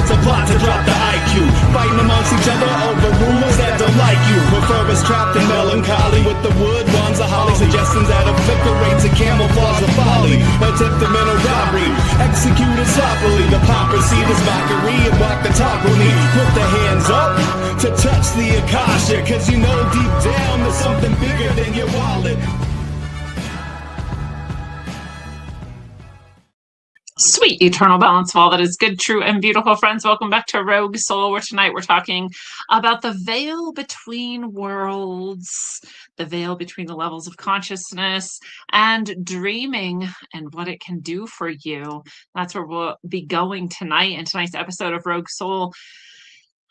it's a plot to drop the IQ. Fighting amongst each other over rumors that don't like you. Prefer us trapped in melancholy with the wood ones of holly. Suggestions that obliterates and camouflage the folly. Attempted mental robbery, executed sloppily. The hypocrisy, this mockery, and walk the talk with me. Put the hands up to touch the Akasha, cause you know deep down there's something bigger than your wallet. Sweet eternal balance of all that is good, true, and beautiful, friends. Welcome back to Rogue Soul, where tonight we're talking about the veil between worlds, the veil between the levels of consciousness and dreaming and what it can do for you. That's where we'll be going tonight in tonight's episode of Rogue Soul.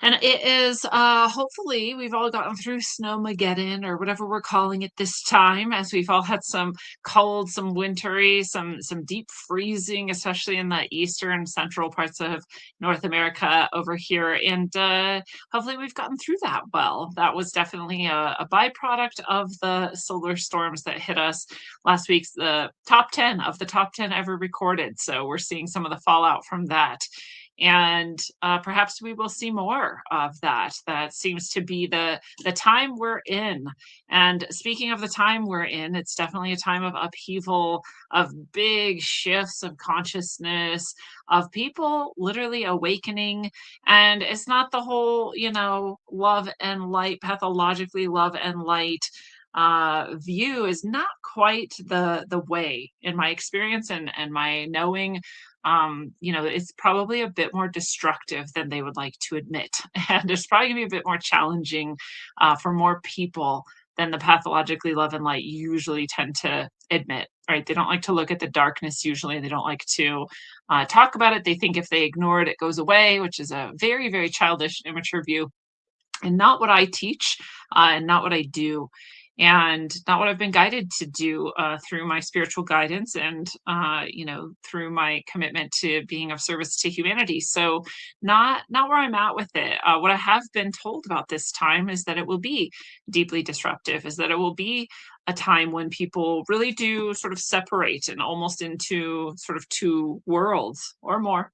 And it is, hopefully, we've all gotten through Snowmageddon or whatever we're calling it this time, as we've all had some cold, some wintry, some deep freezing, especially in the eastern central parts of North America over here. And hopefully we've gotten through that well. That was definitely a byproduct of the solar storms that hit us last week's the top 10 of the top 10 ever recorded. So we're seeing some of the fallout from that. And perhaps we will see more of that. That seems to be the time we're in. And speaking of the time we're in, it's definitely a time of upheaval, of big shifts of consciousness, of people literally awakening. And it's not the whole, love and light, pathologically love and light view is not quite the way in my experience and my knowing. It's probably a bit more destructive than they would like to admit. And it's probably gonna be a bit more challenging for more people than the pathologically love and light usually tend to admit, right? They don't like to look at the darkness usually. They don't like to talk about it. They think if they ignore it, it goes away, which is a very, very childish, immature view, and not what I teach and not what I do. And not what I've been guided to do through my spiritual guidance and, through my commitment to being of service to humanity. So not where I'm at with it. What I have been told about this time is that it will be deeply disruptive, is that it will be a time when people really do sort of separate and almost into sort of two worlds or more.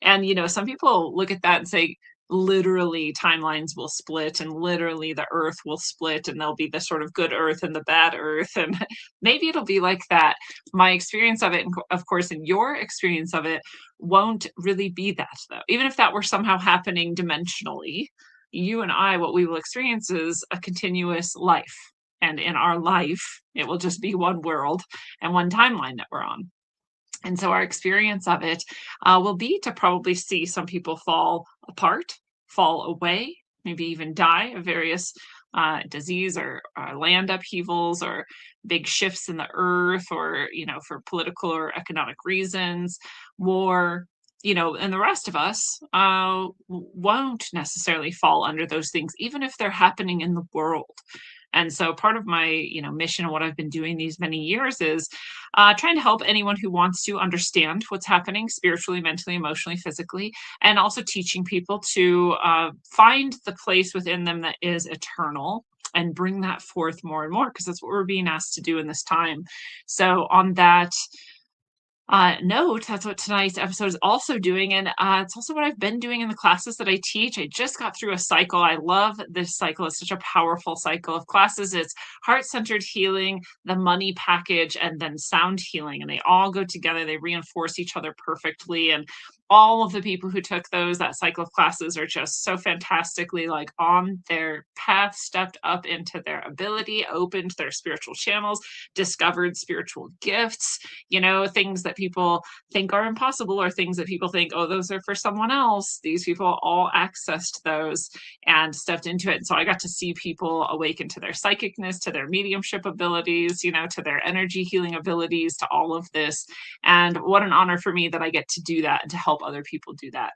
And, some people look at that and say, literally timelines will split and literally the earth will split and there'll be the sort of good earth and the bad earth, and maybe it'll be like that. My experience of it, and of course in your experience of it, won't really be that, though. Even if that were somehow happening dimensionally, you and I, what we will experience is a continuous life, and in our life it will just be one world and one timeline that we're on. And so our experience of it will be to probably see some people fall apart, fall away, maybe even die of various disease or land upheavals or big shifts in the earth, or, for political or economic reasons, war, and the rest of us won't necessarily fall under those things, even if they're happening in the world. And so part of my, mission and what I've been doing these many years is trying to help anyone who wants to understand what's happening spiritually, mentally, emotionally, physically, and also teaching people to find the place within them that is eternal and bring that forth more and more, because that's what we're being asked to do in this time. So on that note, that's what tonight's episode is also doing. And it's also what I've been doing in the classes that I teach. I just got through a cycle. I love this cycle. It's such a powerful cycle of classes. It's heart-centered healing, the money package, and then sound healing. And they all go together. They reinforce each other perfectly. And all of the people who took that cycle of classes are just so fantastically on their path, stepped up into their ability, opened their spiritual channels, discovered spiritual gifts, things that people think are impossible or things that people think, oh, those are for someone else. These people all accessed those and stepped into it. And so I got to see people awaken to their psychicness, to their mediumship abilities, to their energy healing abilities, to all of this. And what an honor for me that I get to do that and to help other people do that.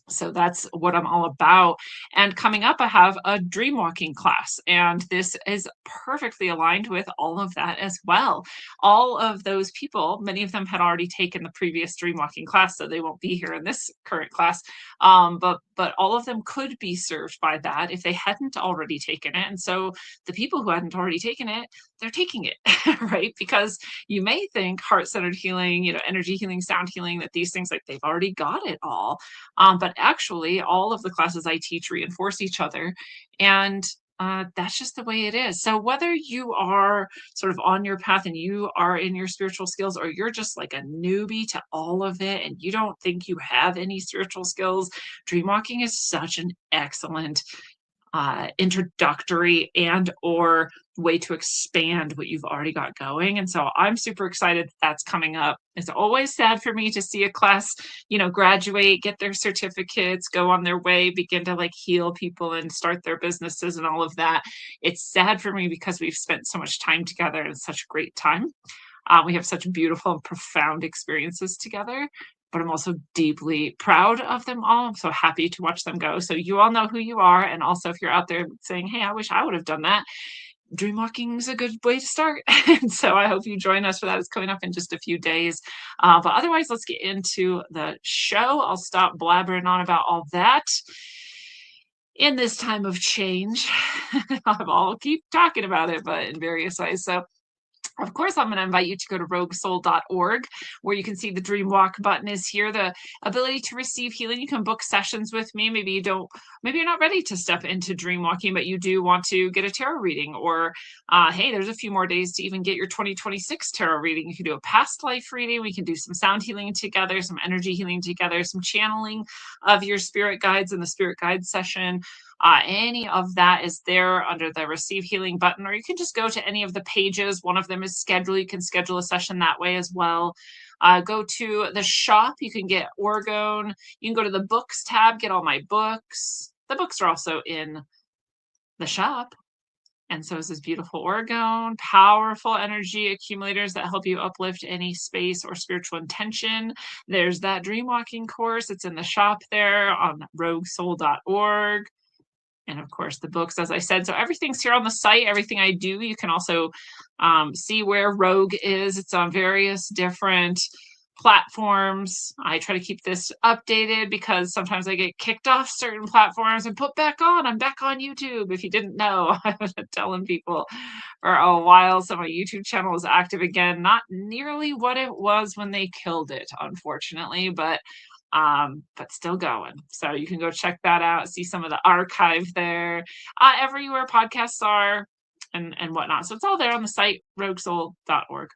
So that's what I'm all about. And coming up, I have a dream walking class, and this is perfectly aligned with all of that as well. All of those people, many of them had already taken the previous dream walking class, so they won't be here in this current class. But all of them could be served by that if they hadn't already taken it. And so the people who hadn't already taken it, they're taking it, right? Because you may think heart-centered healing, energy healing, sound healing, that these things, like, they've already got it all. But actually, all of the classes I teach reinforce each other. And that's just the way it is. So whether you are sort of on your path and you are in your spiritual skills, or you're just like a newbie to all of it and you don't think you have any spiritual skills, dream walking is such an excellent introductory and or way to expand what you've already got going. And so I'm super excited that's coming up. It's always sad for me to see a class, graduate, get their certificates, go on their way, begin to like heal people and start their businesses and all of that. It's sad for me because we've spent so much time together and such a great time. We have such beautiful and profound experiences together, but I'm also deeply proud of them all. I'm so happy to watch them go. So you all know who you are. And also, if you're out there saying, hey, I wish I would have done that, dream walking is a good way to start. And so I hope you join us for that. It's coming up in just a few days. But otherwise, let's get into the show. I'll stop blabbering on about all that. In this time of change, I'll keep talking about it, but in various ways. So of course, I'm going to invite you to go to roguesoul.org, where you can see the Dream Walk button is here. The ability to receive healing. You can book sessions with me. Maybe you're not ready to step into dream walking, but you do want to get a tarot reading, or hey, there's a few more days to even get your 2026 tarot reading. You can do a past life reading. We can do some sound healing together, some energy healing together, some channeling of your spirit guides in the spirit guide session. Any of that is there under the receive healing button, or you can just go to any of the pages. One of them is schedule. You can schedule a session that way as well. Go to the shop. You can get Orgone. You can go to the books tab, get all my books. The books are also in the shop. And so is this beautiful Orgone, powerful energy accumulators that help you uplift any space or spiritual intention. There's that dream walking course. It's in the shop there on roguesoul.org. And of course, the books, as I said. So everything's here on the site, everything I do. You can also see where Rogue is. It's on various different platforms. I try to keep this updated because sometimes I get kicked off certain platforms and put back on. I'm back on YouTube. If you didn't know, I've been telling people for a while. So my YouTube channel is active again. Not nearly what it was when they killed it, unfortunately, but still going. So you can go check that out, see some of the archive there, everywhere podcasts are and whatnot. So it's all there on the site, roguesoul.org.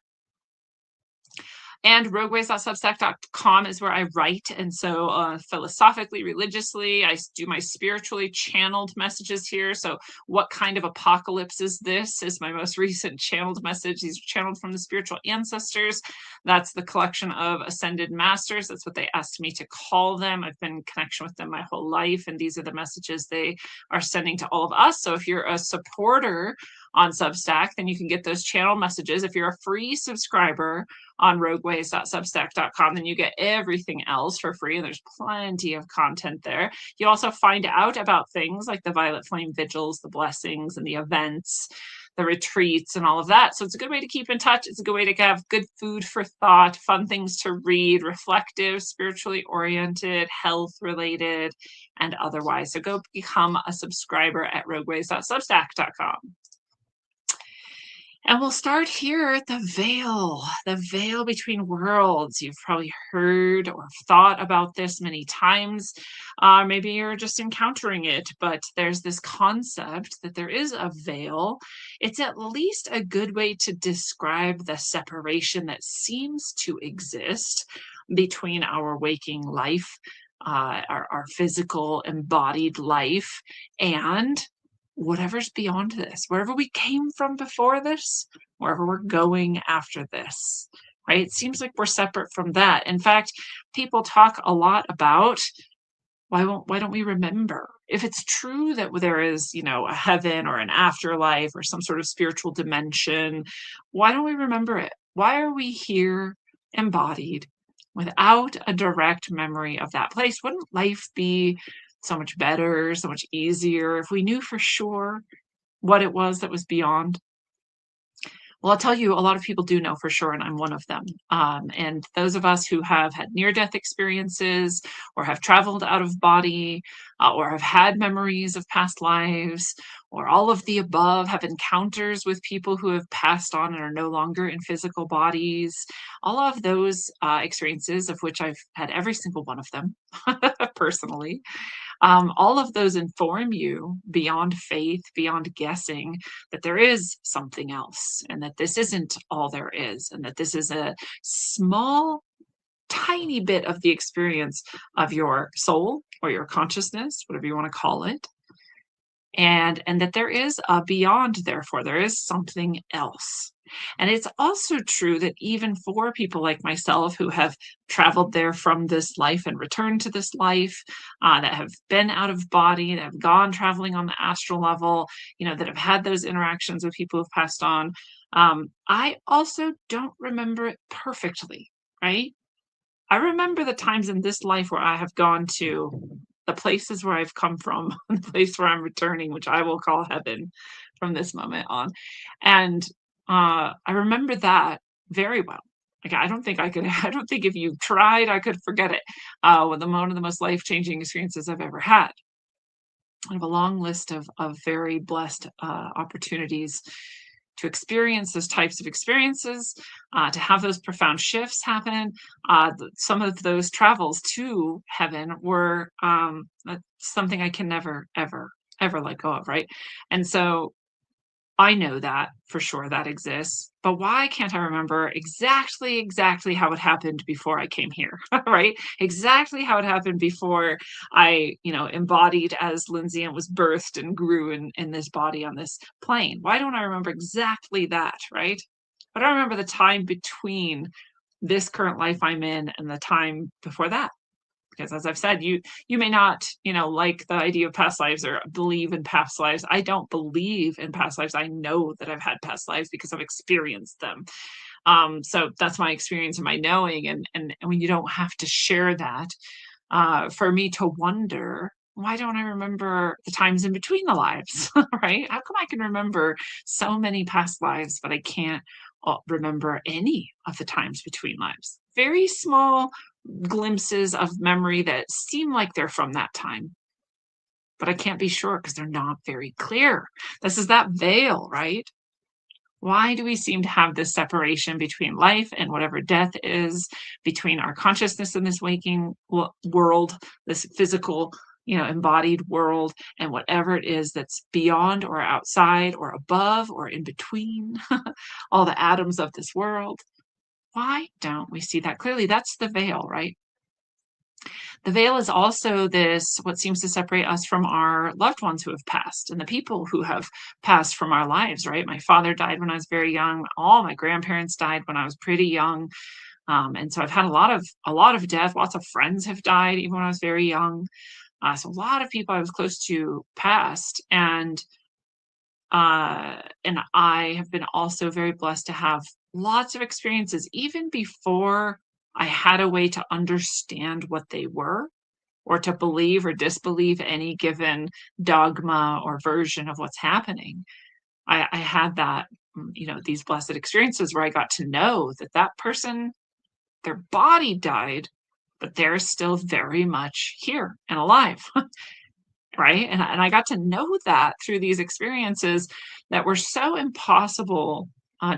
And rogueways.substack.com is where I write. And so philosophically, religiously, I do my spiritually channeled messages here. So what kind of apocalypse is this? Is my most recent channeled message. These are channeled from the spiritual ancestors. That's the collection of ascended masters. That's what they asked me to call them. I've been in connection with them my whole life. And these are the messages they are sending to all of us. So if you're a supporter on Substack, then you can get those channel messages. If you're a free subscriber on rogueways.substack.com, then you get everything else for free. And there's plenty of content there. You also find out about things like the Violet Flame Vigils, the blessings and the events, the retreats and all of that. So it's a good way to keep in touch. It's a good way to have good food for thought, fun things to read, reflective, spiritually oriented, health related, and otherwise. So go become a subscriber at rogueways.substack.com. And we'll start here at the veil between worlds. You've probably heard or thought about this many times. Maybe you're just encountering it, but there's this concept that there is a veil. It's at least a good way to describe the separation that seems to exist between our waking life, our physical embodied life, and whatever's beyond this, wherever we came from before this, wherever we're going after this, right? It seems like we're separate from that. In fact, people talk a lot about why don't we remember? If it's true that there is, a heaven or an afterlife or some sort of spiritual dimension, why don't we remember it? Why are we here embodied without a direct memory of that place? Wouldn't life be so much better, so much easier if we knew for sure what it was that was beyond? Well, I'll tell you, a lot of people do know for sure, and I'm one of them. And those of us who have had near death experiences, or have traveled out of body, or have had memories of past lives, or all of the above, have encounters with people who have passed on and are no longer in physical bodies, all of those experiences, of which I've had every single one of them personally, all of those inform you beyond faith, beyond guessing, that there is something else and that this isn't all there is, and that this is a small, tiny bit of the experience of your soul or your consciousness, whatever you want to call it. And that there is a beyond, therefore, there is something else. And it's also true that even for people like myself who have traveled there from this life and returned to this life, that have been out of body, that have gone traveling on the astral level, that have had those interactions with people who've passed on, I also don't remember it perfectly, right? I remember the times in this life where I have gone to the places where I've come from, the place where I'm returning, which I will call heaven from this moment on. And I remember that very well. Like, I don't think I could, I don't think if you tried, I could forget it. With one of the most life changing experiences I've ever had. I have a long list of very blessed opportunities to experience those types of experiences, to have those profound shifts happen. Some of those travels to heaven were something I can never, ever, ever let go of, right? And so I know that for sure that exists, but why can't I remember exactly how it happened before I came here, right? Exactly how it happened before I, embodied as Lindsay and was birthed and grew in this body on this plane. Why don't I remember exactly that, right? But I remember the time between this current life I'm in and the time before that, because as I've said, you may not, like the idea of past lives or believe in past lives. I don't believe in past lives. I know that I've had past lives because I've experienced them. So that's my experience and my knowing. And when you don't have to share that, for me to wonder, why don't I remember the times in between the lives, right? How come I can remember so many past lives, but I can't remember any of the times between lives? Very small glimpses of memory that seem like they're from that time, but I can't be sure because they're not very clear. This is that veil, right? Why do we seem to have this separation between life and whatever death is, between our consciousness in this waking world, this physical, embodied world, and whatever it is that's beyond or outside or above or in between all the atoms of this world? Why don't we see that clearly? That's the veil, right? The veil is also this, what seems to separate us from our loved ones who have passed and the people who have passed from our lives, right? My father died when I was very young. All my grandparents died when I was pretty young. And so I've had a lot of death. Lots of friends have died even when I was very young. So a lot of people I was close to passed. And I have been also very blessed to have lots of experiences, even before I had a way to understand what they were, or to believe or disbelieve any given dogma or version of what's happening. I had that, these blessed experiences where I got to know that that person, their body died, but they're still very much here and alive. Right? And I got to know that through these experiences that were so impossible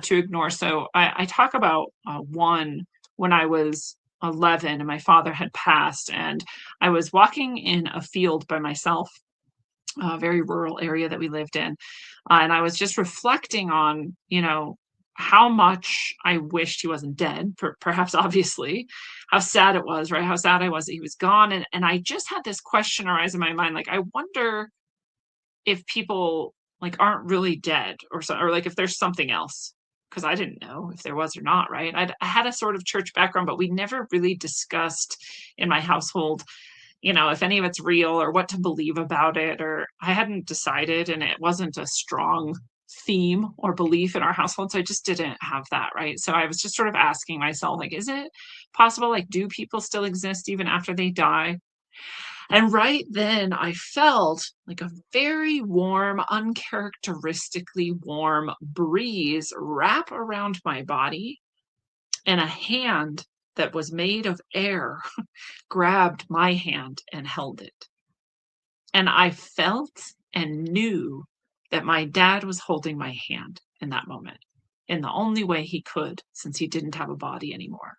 to ignore. So I talk about one when I was 11 and my father had passed, and I was walking in a field by myself, a very rural area that we lived in. And I was just reflecting on, how much I wished he wasn't dead, perhaps obviously, how sad it was, right? How sad I was that he was gone. And I just had this question arise in my mind, like, I wonder if people like aren't really dead, or so, or like if there's something else. Because I didn't know if there was or not, right? I had a sort of church background, but we never really discussed in my household, if any of it's real or what to believe about it, or I hadn't decided, and it wasn't a strong theme or belief in our household. So I just didn't have that, right? So I was just sort of asking myself, like, is it possible? Like, do people still exist even after they die? And right then, I felt like a very warm, uncharacteristically warm breeze wrap around my body, and a hand that was made of air grabbed my hand and held it. And I felt and knew that my dad was holding my hand in that moment, in the only way he could, since he didn't have a body anymore.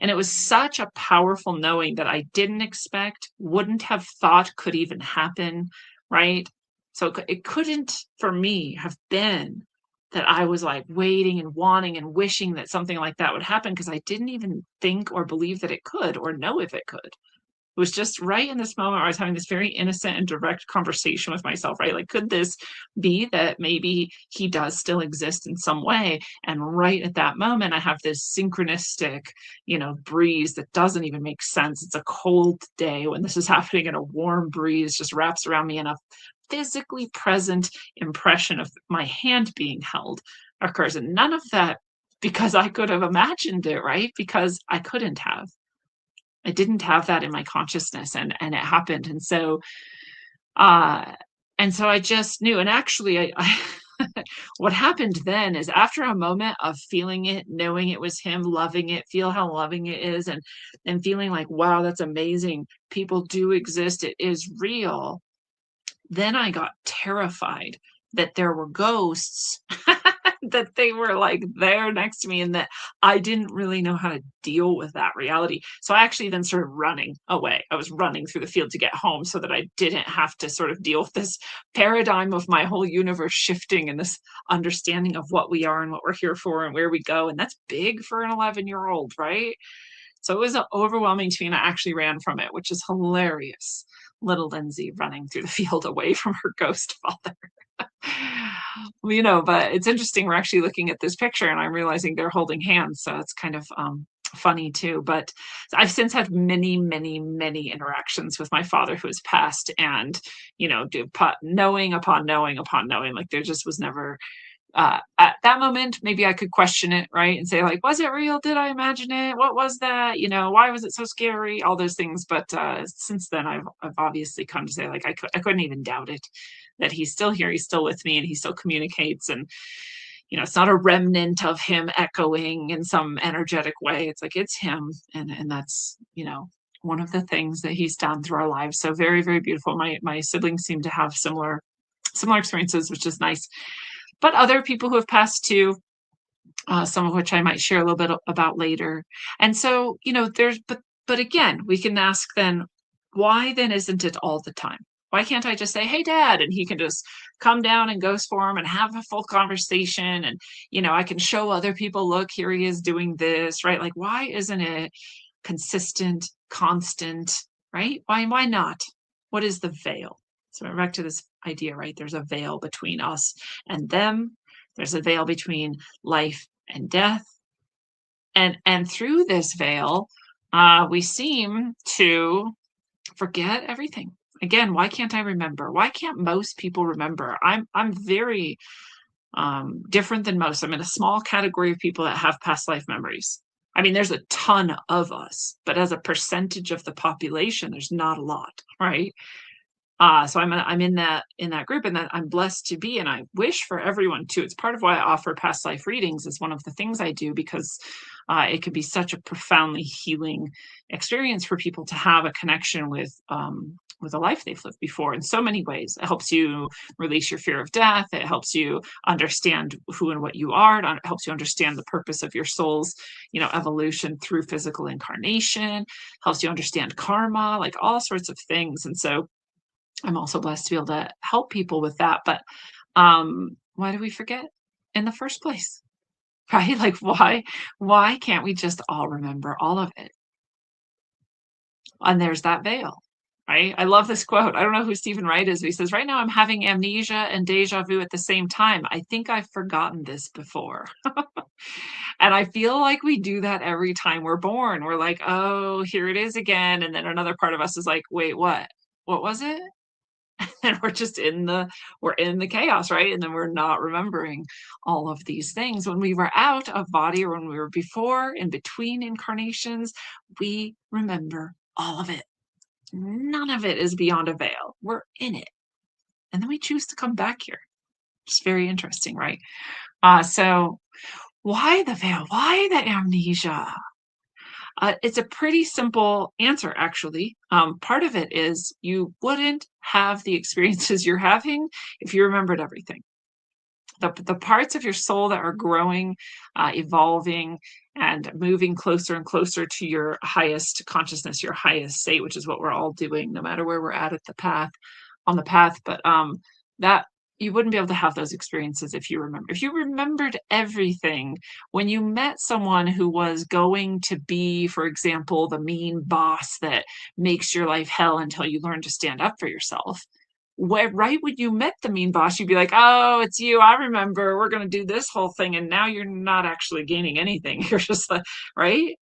And it was such a powerful knowing that I didn't expect, wouldn't have thought could even happen, right? So it couldn't, for me, have been that I was like waiting and wanting and wishing that something like that would happen because I didn't even think or believe that it could or know if it could. It was just right in this moment where I was having this very innocent and direct conversation with myself, right? Like, could this be that maybe he does still exist in some way? And right at that moment, I have this synchronistic, breeze that doesn't even make sense. It's a cold day when this is happening, and a warm breeze just wraps around me, and a physically present impression of my hand being held occurs. And none of that because I could have imagined it, right? Because I couldn't have. I didn't have that in my consciousness, and it happened. Uh, and so I just knew. And actually, I what happened then is after a moment of feeling it, knowing it was him, loving it, feel how loving it is, and feeling like, wow, that's amazing. People do exist. It is real. Then I got terrified that there were ghosts, that they were like there next to me, and that I didn't really know how to deal with that reality. So I actually then started running away. I was running through the field to get home so that I didn't have to sort of deal with this paradigm of my whole universe shifting and this understanding of what we are and what we're here for and where we go. And that's big for an 11-year-old, right? So it was overwhelming to me, and I actually ran from it, which is hilarious. Little Lindsay running through the field away from her ghost father. But it's interesting. We're actually looking at this picture, and I'm realizing they're holding hands. So it's kind of funny too. But I've since had many, many, many interactions with my father who has passed, and knowing upon knowing upon knowing, like there just was never at that moment, maybe I could question it, right? And say, like, was it real? Did I imagine it? What was that? Why was it so scary? All those things. But since then, I've obviously come to say, like, I couldn't even doubt it, that he's still here, he's still with me, and he still communicates. And, it's not a remnant of him echoing in some energetic way. It's like, it's him. And that's, one of the things that he's done through our lives. So very, very beautiful. My siblings seem to have similar experiences, which is nice. But other people who have passed too, some of which I might share a little bit about later. And so, but again, we can ask then, why then isn't it all the time? Why can't I just say, hey, Dad, and he can just come down in ghost form and have a full conversation? And, I can show other people, look, here he is doing this, right? Like, why isn't it consistent, constant, right? Why not? What is the veil? So we're back to this idea, right? There's a veil between us and them. There's a veil between life and death. And through this veil, we seem to forget everything. Again, why can't I remember? Why can't most people remember? I'm very different than most. I'm in a small category of people that have past life memories. I mean, there's a ton of us, but as a percentage of the population, there's not a lot, right? So I'm in that group, and that I'm blessed to be, and I wish for everyone too. It's part of why I offer past life readings. Is one of the things I do, because it can be such a profoundly healing experience for people to have a connection with a life they've lived before in so many ways. It helps you release your fear of death. It helps you understand who and what you are. It helps you understand the purpose of your soul's, evolution through physical incarnation. Helps you understand karma, like all sorts of things. And so I'm also blessed to be able to help people with that. But why do we forget in the first place? Right? Like, why can't we just all remember all of it? And there's that veil, right? I love this quote. I don't know who Stephen Wright is, but he says, right now I'm having amnesia and deja vu at the same time. I think I've forgotten this before. And I feel like we do that every time we're born. We're like, oh, here it is again. And then another part of us is like, wait, what? What was it? And we're just in the chaos, right? And then we're not remembering all of these things. When we were out of body, or when we were before, in between incarnations, we remember all of it. None of it is beyond a veil. We're in it. And then we choose to come back here. It's very interesting, right? So why the veil? Why the amnesia? It's a pretty simple answer, actually. Part of it is you wouldn't have the experiences you're having if you remembered everything. The parts of your soul that are growing, evolving, and moving closer and closer to your highest consciousness, your highest state, which is what we're all doing, no matter where we're at the path, on the path. But that you wouldn't be able to have those experiences if you remember. If you remembered everything, when you met someone who was going to be, for example, the mean boss that makes your life hell until you learn to stand up for yourself, right when you met the mean boss, you'd be like, oh, it's you. I remember we're going to do this whole thing. And now you're not actually gaining anything. You're just like, right?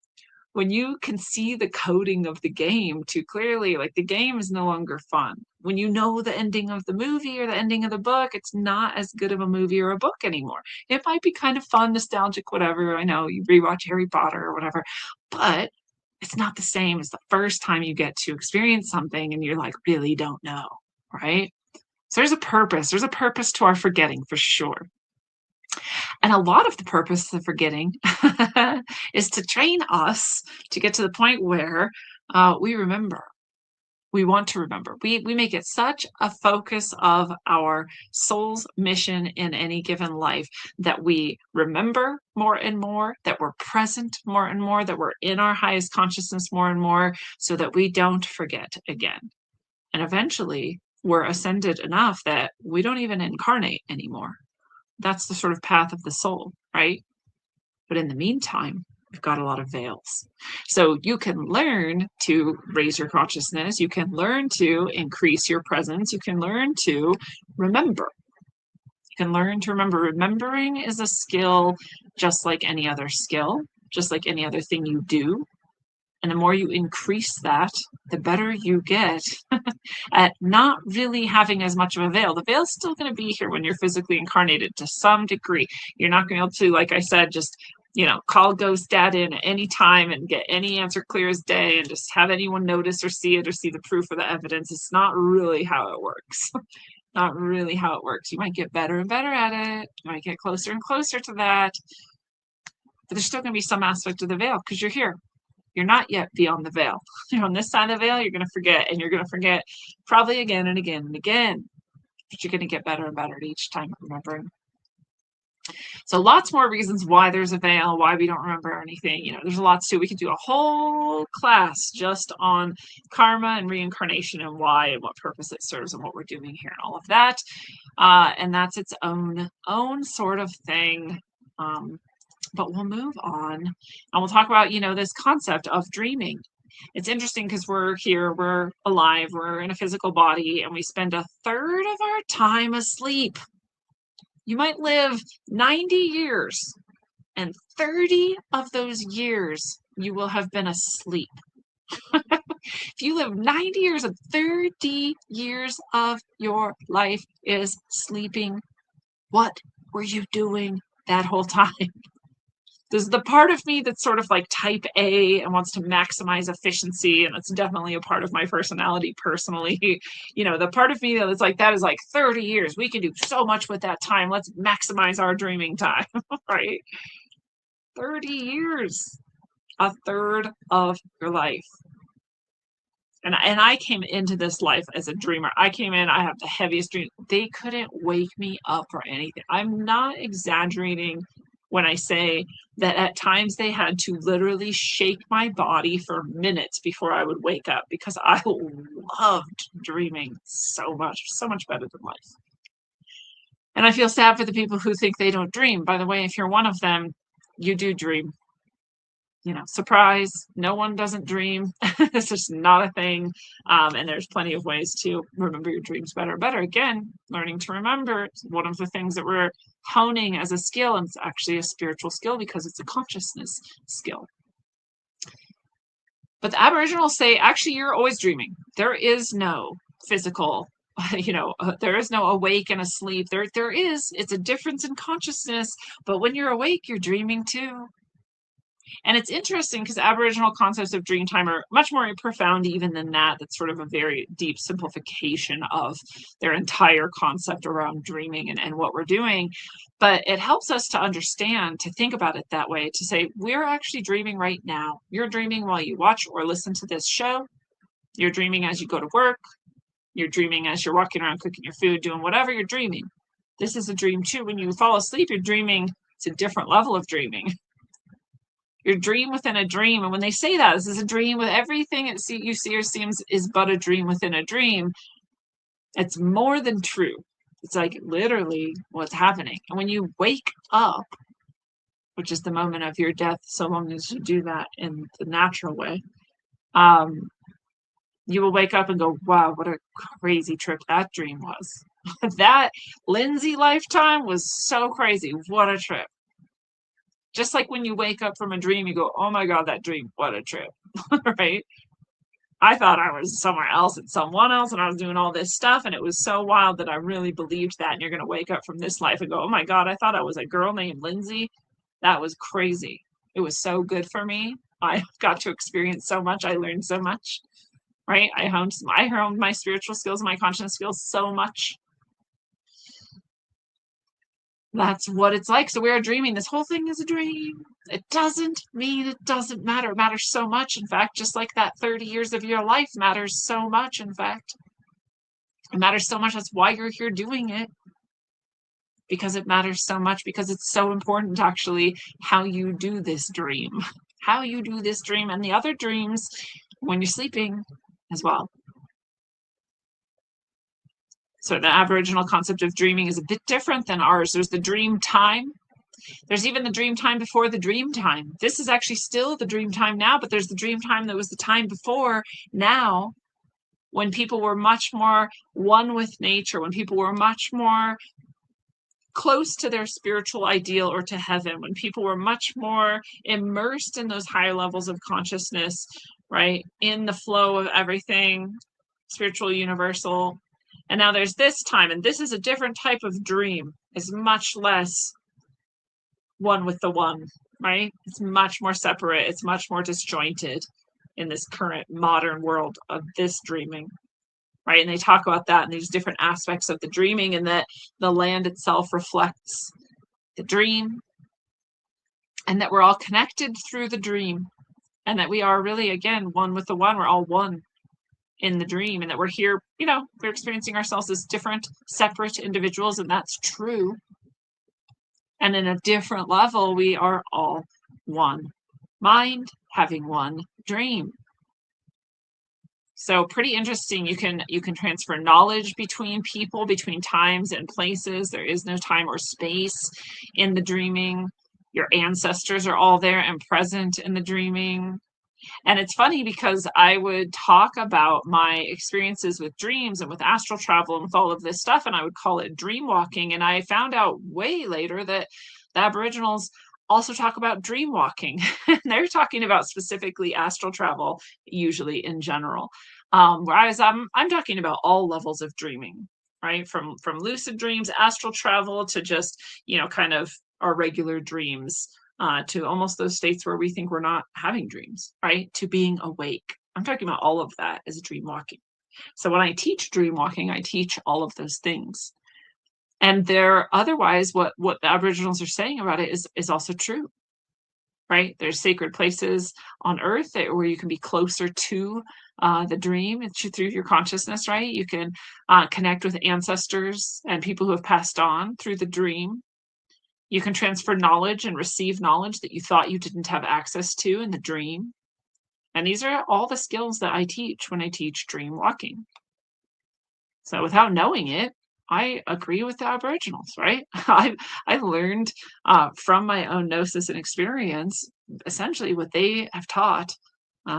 When you can see the coding of the game too clearly, like the game is no longer fun. When you know the ending of the movie or the ending of the book, it's not as good of a movie or a book anymore. It might be kind of fun, nostalgic, whatever. I know you rewatch Harry Potter or whatever, but it's not the same as the first time you get to experience something and you're like, really don't know, right? So there's a purpose. There's a purpose to our forgetting for sure. And a lot of the purpose of forgetting is to train us to get to the point where we remember. We want to remember. We make it such a focus of our soul's mission in any given life that we remember more and more, that we're present more and more, that we're in our highest consciousness more and more, so that we don't forget again. And eventually, we're ascended enough that we don't even incarnate anymore. That's the sort of path of the soul, right? But in the meantime, we've got a lot of veils. So you can learn to raise your consciousness. You can learn to increase your presence. You can learn to remember. You can learn to remember. Remembering is a skill just like any other skill, just like any other thing you do. And the more you increase that, the better you get at not really having as much of a veil. The veil's still going to be here when you're physically incarnated to some degree. You're not going to be able to, like I said, just, call Ghost Dad in at any time and get any answer clear as day and just have anyone notice or see it or see the proof or the evidence. It's not really how it works. Not really how it works. You might get better and better at it. You might get closer and closer to that. But there's still going to be some aspect of the veil because you're here. You're not yet beyond the veil. You're on this side of the veil, you're going to forget, and you're going to forget probably again and again and again. But you're going to get better and better at each time remembering. So lots more reasons why there's a veil, why we don't remember anything. There's lots too. We could do a whole class just on karma and reincarnation and why and what purpose it serves and what we're doing here and all of that. And that's its own sort of thing. But we'll move on and we'll talk about, this concept of dreaming. It's interesting because we're here, we're alive, we're in a physical body, and we spend a third of our time asleep. You might live 90 years, and 30 of those years you will have been asleep. If you live 90 years and 30 years of your life is sleeping, what were you doing that whole time? There's the part of me that's sort of like type A and wants to maximize efficiency. And that's definitely a part of my personality personally. The part of me that is like 30 years. We can do so much with that time. Let's maximize our dreaming time, right? 30 years, a third of your life. And I came into this life as a dreamer. I came in, I have the heaviest dream. They couldn't wake me up or anything. I'm not exaggerating when I say that at times they had to literally shake my body for minutes before I would wake up because I loved dreaming so much better than life. And I feel sad for the people who think they don't dream. By the way, if you're one of them, you do dream. Surprise, no one doesn't dream. It's just not a thing. And there's plenty of ways to remember your dreams better and better. Again, learning to remember is one of the things that we're honing as a skill, and it's actually a spiritual skill because it's a consciousness skill. But the Aboriginals say, actually, you're always dreaming. There is no physical, there is no awake and asleep. There is, it's a difference in consciousness, but when you're awake, you're dreaming too. And it's interesting because Aboriginal concepts of dream time are much more profound even than that. That's sort of a very deep simplification of their entire concept around dreaming and what we're doing. But it helps us to understand, to think about it that way, to say, we're actually dreaming right now. You're dreaming while you watch or listen to this show. You're dreaming as you go to work. You're dreaming as you're walking around cooking your food, doing whatever you're dreaming. This is a dream too. When you fall asleep, you're dreaming. It's a different level of dreaming. Your dream within a dream. And when they say that, this is a dream with everything you see or seems is but a dream within a dream, it's more than true. It's like literally what's happening. And when you wake up, which is the moment of your death, so long as you do that in the natural way, you will wake up and go, wow, what a crazy trip that dream was. That Lindsay lifetime was so crazy. What a trip. Just like when you wake up from a dream, you go, oh my God, that dream, what a trip, right? I thought I was somewhere else and someone else, and I was doing all this stuff, and it was so wild that I really believed that. And you're going to wake up from this life and go, oh my God, I thought I was a girl named Lindsay. That was crazy. It was so good for me. I got to experience so much. I learned so much, right? I honed my spiritual skills, my conscious skills so much. That's what it's like. So we are dreaming. This whole thing is a dream. It doesn't mean it doesn't matter. It matters so much. In fact, just like that 30 years of your life matters so much. In fact, it matters so much. That's why you're here doing it. Because it matters so much. Because it's so important, actually, how you do this dream. How you do this dream and the other dreams when you're sleeping as well. So the Aboriginal concept of dreaming is a bit different than ours. There's the dream time. There's even the dream time before the dream time. This is actually still the dream time now, but there's the dream time that was the time before now, when people were much more one with nature, when people were much more close to their spiritual ideal or to heaven, when people were much more immersed in those higher levels of consciousness, right? In the flow of everything, spiritual, universal. And now there's this time, and this is a different type of dream. It's much less one with the one, right? It's much more separate. It's much more disjointed in this current modern world of this dreaming, right? And they talk about that and these different aspects of the dreaming, and that the land itself reflects the dream, and that we're all connected through the dream, and that we are really, again, one with the one. We're all one in the dream, and that we're here, we're experiencing ourselves as different, separate individuals, and that's true. And in a different level, we are all one mind having one dream. So pretty interesting. You can transfer knowledge between people, between times and places. There is no time or space in the dreaming. Your ancestors are all there and present in the dreaming. And it's funny because I would talk about my experiences with dreams and with astral travel and with all of this stuff, and I would call it dream walking. And I found out way later that the Aboriginals also talk about dream walking. They're talking about specifically astral travel, usually in general. Whereas I'm talking about all levels of dreaming, right? From lucid dreams, astral travel, to just, kind of our regular dreams. To almost those states where we think we're not having dreams, right? To being awake. I'm talking about all of that as dream walking. So when I teach dream walking, I teach all of those things. And otherwise, what the Aboriginals are saying about it is also true, right? There's sacred places on earth where you can be closer to the dream through your consciousness, right? You can connect with ancestors and people who have passed on through the dream. You can transfer knowledge and receive knowledge that you thought you didn't have access to in the dream. And these are all the skills that I teach when I teach dream walking. So without knowing it, I agree with the Aboriginals, right? I've learned from my own gnosis and experience, essentially what they have taught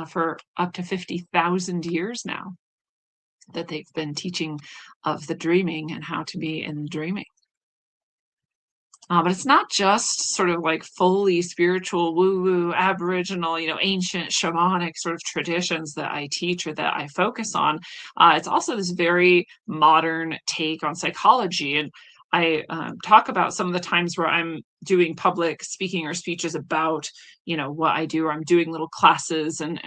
for up to 50,000 years now, that they've been teaching of the dreaming and how to be in dreaming. But it's not just sort of like fully spiritual, woo-woo, Aboriginal, ancient shamanic sort of traditions that I teach or that I focus on. It's also this very modern take on psychology. And I talk about some of the times where I'm doing public speaking or speeches about, what I do, or I'm doing little classes, and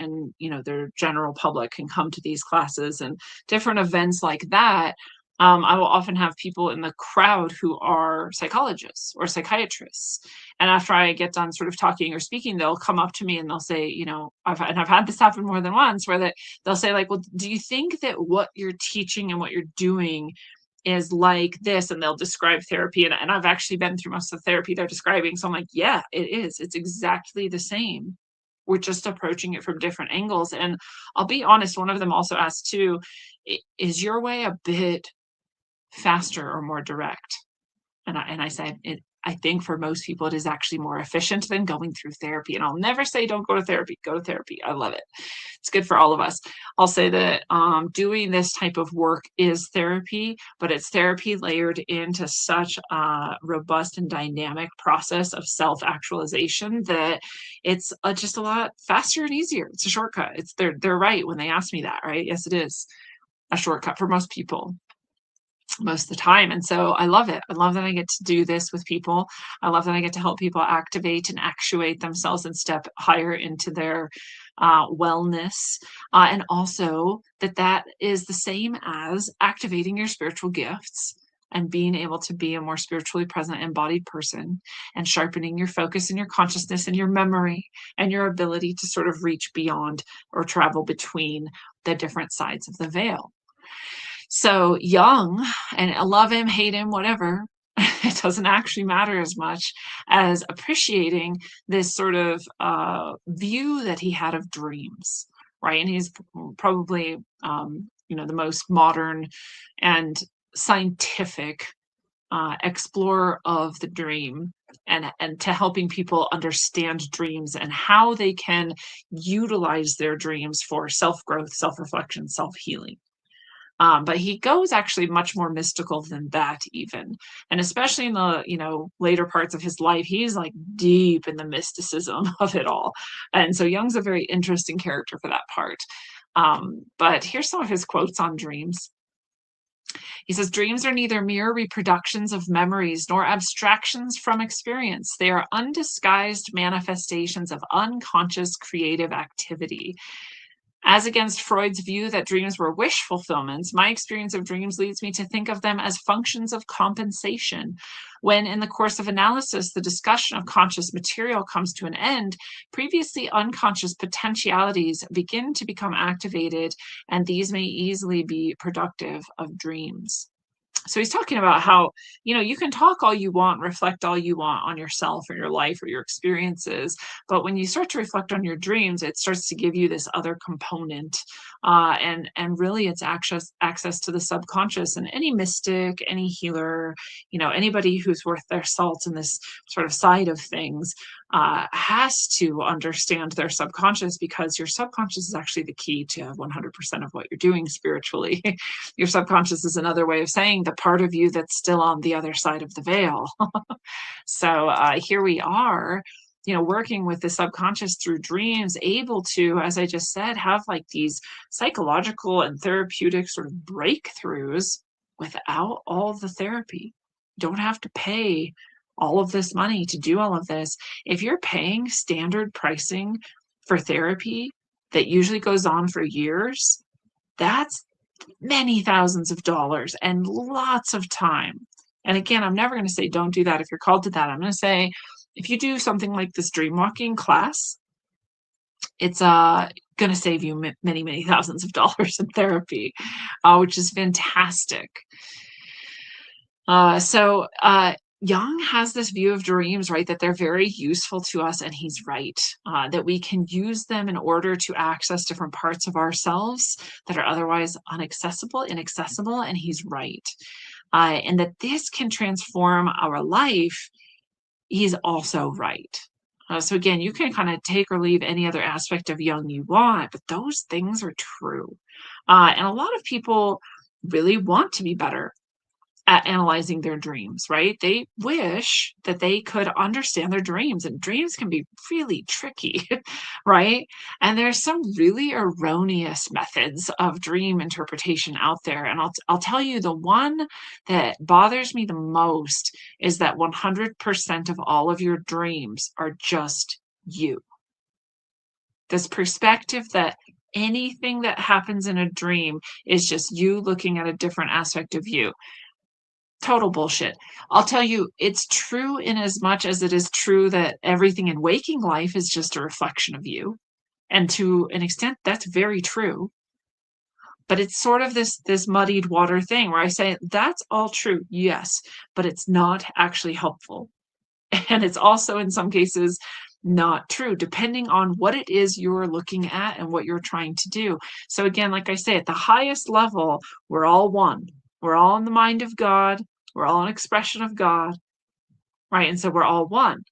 their general public can come to these classes and different events like that. I will often have people in the crowd who are psychologists or psychiatrists. And after I get done sort of talking or speaking, they'll come up to me and they'll say, I've had this happen more than once, where they'll say, like, well, do you think that what you're teaching and what you're doing is like this? And they'll describe therapy. And I've actually been through most of the therapy they're describing. So I'm like, yeah, it is. It's exactly the same. We're just approaching it from different angles. And I'll be honest, one of them also asked too, is your way a bit faster or more direct? And I said, I think for most people, it is actually more efficient than going through therapy. And I'll never say don't go to therapy. Go to therapy. I love it. It's good for all of us. I'll say that doing this type of work is therapy, but it's therapy layered into such a robust and dynamic process of self-actualization that it's just a lot faster and easier. It's a shortcut. They're right when they ask me that, right? Yes, it is a shortcut for most people most of the time. And so I love it. I love that I get to do this with people. I love that I get to help people activate and actuate themselves and step higher into their wellness. And also that is the same as activating your spiritual gifts and being able to be a more spiritually present, embodied person, and sharpening your focus and your consciousness and your memory and your ability to sort of reach beyond or travel between the different sides of the veil. So Jung, and I love him, hate him, whatever, it doesn't actually matter as much as appreciating this sort of view that he had of dreams, right? And he's probably, the most modern and scientific explorer of the dream, and to helping people understand dreams and how they can utilize their dreams for self-growth, self-reflection, self-healing. But he goes actually much more mystical than that even. And especially in the, later parts of his life, he's like deep in the mysticism of it all. And so Jung's a very interesting character for that part. But here's some of his quotes on dreams. He says, dreams are neither mere reproductions of memories nor abstractions from experience. They are undisguised manifestations of unconscious creative activity. As against Freud's view that dreams were wish fulfillments, my experience of dreams leads me to think of them as functions of compensation. When, in the course of analysis, the discussion of conscious material comes to an end, previously unconscious potentialities begin to become activated, and these may easily be productive of dreams. So he's talking about how, you can talk all you want, reflect all you want on yourself or your life or your experiences. But when you start to reflect on your dreams, it starts to give you this other component. And really it's access to the subconscious. And any mystic, any healer, anybody who's worth their salt in this sort of side of things has to understand their subconscious, because your subconscious is actually the key to 100% of what you're doing spiritually. Your subconscious is another way of saying the part of you that's still on the other side of the veil. So here we are, working with the subconscious through dreams, able to, as I just said, have like these psychological and therapeutic sort of breakthroughs without all the therapy. You don't have to pay all of this money to do all of this. If you're paying standard pricing for therapy that usually goes on for years, that's many thousands of dollars and lots of time. And again, I'm never going to say don't do that if you're called to that. I'm going to say if you do something like this dream walking class, it's going to save you many, many thousands of dollars in therapy, which is fantastic. So Jung has this view of dreams, right, that they're very useful to us, and he's right, that we can use them in order to access different parts of ourselves that are otherwise inaccessible, and he's right. And that this can transform our life, he's also right. So again, you can kind of take or leave any other aspect of Jung you want, but those things are true. And a lot of people really want to be better. at analyzing their dreams, right? They wish that they could understand their dreams, and dreams can be really tricky, right? And there's some really erroneous methods of dream interpretation out there. And I'll tell you, the one that bothers me the most is that 100% of all of your dreams are just you. This perspective that anything that happens in a dream is just you looking at a different aspect of you. Total bullshit. I'll tell you, it's true in as much as it is true that everything in waking life is just a reflection of you. And to an extent, that's very true. But it's sort of this muddied water thing where I say that's all true, yes, but it's not actually helpful. And it's also in some cases not true, depending on what it is you're looking at and what you're trying to do. So again, like I say, at the highest level, we're all one. We're all in the mind of God. We're all an expression of God, right? And so we're all one.